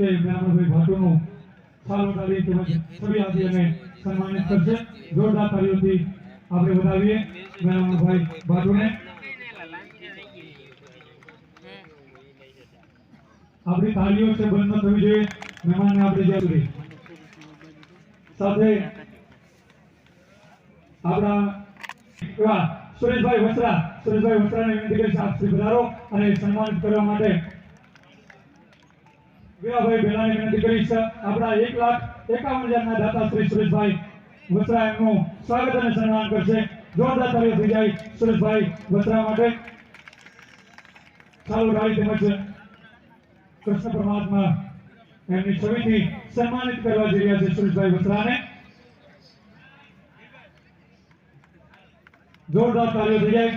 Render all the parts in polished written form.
નિમિત્તે મેરામણભાઈ ભાટુનું સાલ ઉડાડી તેમજ છબી આપી અને સન્માનિત કરશે. જોરદાર તાળીઓથી આપણે વધાવીએ મેરામણભાઈ ભાટુને. આપણી તાળીઓ છે બંધ ન થવી જોઈએ. મહેમાનને આપણે જ્યાં સુધી સાથે આપણા એવા સુરેશભાઈ વસ્ત્રાને વિનંતી કરીશ આપ શ્રી પધારો અને સન્માનિત કરવા માટે વિરાભાઈ બેલાને વિનંતી કરીશ. આપણા 1,51,000 ના દાતા શ્રી સુરેશભાઈ વસ્ત્રા એમનું સ્વાગત અને સન્માન કરશે. જોરદાર તાળીઓ થઈ જાય સુરેશભાઈ વસ્ત્રા માટે. ચાલો ડાળી તેમજ કૃષ્ણ પરમાત્મા એમની છબીથી સન્માનિત કરવા જઈ રહ્યા છે સુરેશભાઈ વસ્ત્રાને. જોરદાર તાળીઓ થઈ જાય.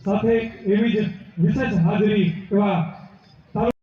સાથે એવી જ વિશેષ હાજરી એવા